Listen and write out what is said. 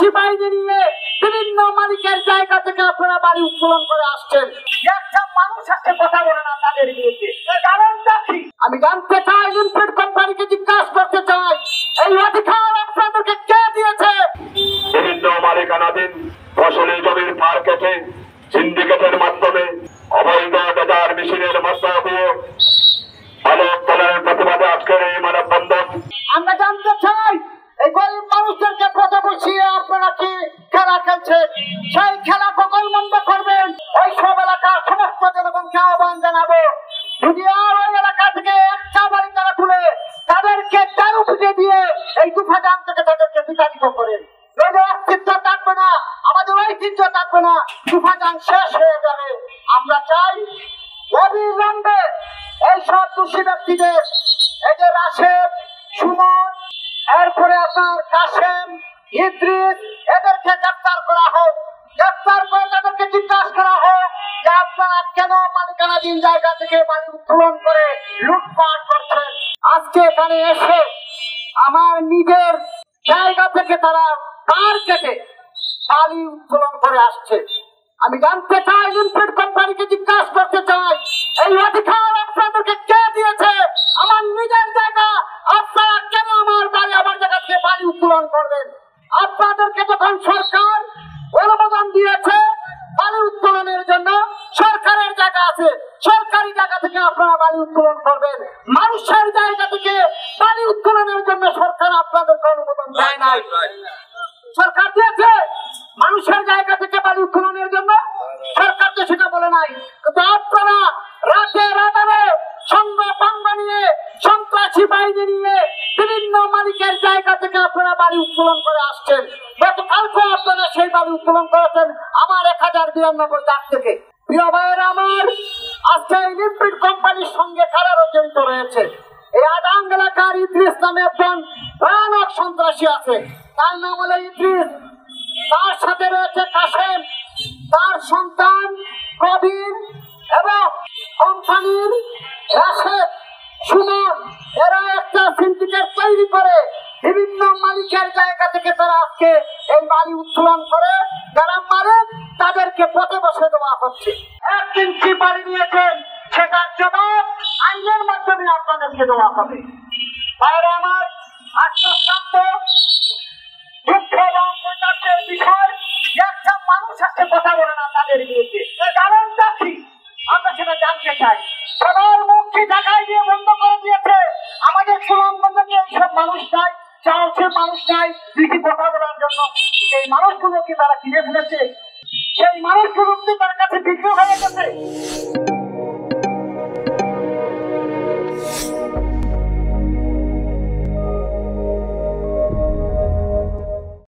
সন্ত্রাসী বাহিনী নিয়ে বিভিন্ন মালিকের জায়গা থেকে আপনারা বাড়ি উত্তোলন করে আসছেন। একটা মানুষ আজকে কথা বলে না তাদের বিরুদ্ধে, কারণটা কি? আমি জানতে চাই, লিমিটেড কোম্পানিকে জিজ্ঞাসা করতে চাই, এই অধিকার আপনাদেরকে কে দিয়েছে? বিভিন্ন মালিকানাধীন ফসলি জমির পার কেটে সিন্ডিকেটের মাধ্যমে অবৈধ বাজার মেশিনের মাধ্যমে দিয়ে আলো উত্তোলনের প্রতিবাদে আজকের এই মানববন্ধন। আমরা জানতে চাই, এই গরিব মানুষদেরকে পথে বসিয়ে আপনারা কি খেলা খেলছেন? সেই খেলা কখন বন্ধ করবেন? ওই সব এলাকার সমস্ত জনগণকে আহ্বান জানাবো, যদি আর ওই এলাকা থেকে একটা বাড়ি তারা তুলে তাদেরকে দারু পিটে দিয়ে এই তুফাজান থেকে তাদেরকে বিতাড়িত করেন। নইলে অস্তিত্ব থাকবে না, আমাদের ঐতিহ্য থাকবে না, তুফাজান শেষ হয়ে যাবে। আমরা চাই অবিলম্বে এই সব দোষী ব্যক্তিদের, এই যে রাশেদ, সুমন, এরপরে আপনার কাশেম, ইদ্রিস, এদেরকে গ্রেফতার করা হোক। গ্রেফতার করে তাদেরকে জিজ্ঞাসা করা হোক যে আপনারা কেন মালিকানাধীন জায়গা থেকে বাড়ি উত্তোলন করে লুটপাট করছেন। আজকে এখানে এসে আমার নিজের জায়গা থেকে তারা পার কেটে বাড়ি উত্তোলন করে আসছে। আমি জানতে চাই, লিমিটেড কোম্পানিকে জিজ্ঞাসা করতে চাই, এই অধিকার আপনাদেরকে কে দিয়েছে? আমার নিজের জায়গা, আপনারা কেন আমার বাড়ি, আমার জায়গা থেকে বাড়ি উত্তোলন করবেন? আপনাদেরকে যখন সরকার অনুমোদন দিয়েছে বাড়ি উত্তোলনের জন্য, সরকারের জায়গা আছে, সরকারি জায়গা থেকে আপনারা বাড়ি উত্তোলন করবেন। মানুষের জায়গা থেকে বাড়ি উত্তোলনের জন্য সরকার আপনাদেরকে অনুমোদন দেয় নাই। সরকার দিয়েছে মানুষের জায়গা থেকে বাড়ি উত্তোলনের জন্য, সরকার তো সেটা বলে নাই। কিন্তু আপনারা রাতে রাতারে সঙ্গ পাঙ্গ নিয়ে, সন্ত্রাসী বাহিনী নিয়ে বিভিন্ন মালিকের জায়গা থেকে আপনারা বাড়ি উত্তোলন করে আসছেন। গতকালকে আপনারা সেই বাড়ি উত্তোলন করেছেন আমার 1092 দাগ থেকে। প্রিয় ভাইয়েরা আমার, আজকে এই লিমিটেড কোম্পানির সঙ্গে কারারও জড়িত রয়েছে। এই আদাং এলাকার ইদ্রিস নামে একজন ভয়ানক সন্ত্রাসী আছে, তার নাম হলো ইদ্রিস। তার সাথে রয়েছে কাশেম, তার সন্তান কবির এবং কোম্পানির রাশেদ, সুমন। এরা একটা সিন্ডিকেট তৈরি করে বিভিন্ন মালিকের জায়গা থেকে তারা আজকে এই বাড়ি উত্তোলন করে যারা মালিক তাদেরকে পথে বসে দেওয়া হচ্ছে। 1 ইঞ্চি বাড়ি নিয়েছেন, সেটার জবাব আইনের মাধ্যমে আপনাদেরকে দেওয়া হবে। বাইরে আমার আত্মশান্ত দুঃখ এবং প্রকাশের বিষয়, একটা মানুষ আজকে কথা বলে না তাদের বিরুদ্ধে, কারণটা কি? আমরা সেটা জানতে চাই। সবার মুখকে জায়গায় দিয়ে বন্ধ করে দিয়েছে। আমাদের সুনামগঞ্জে এইসব মানুষ নাই, সাহসের মানুষ নাই দিদি কথা বলার জন্য। সেই মানুষগুলোকে তারা কিনে ফেলেছে, সেই মানুষগুলো তার কাছে বিক্রি হয়ে গেছে।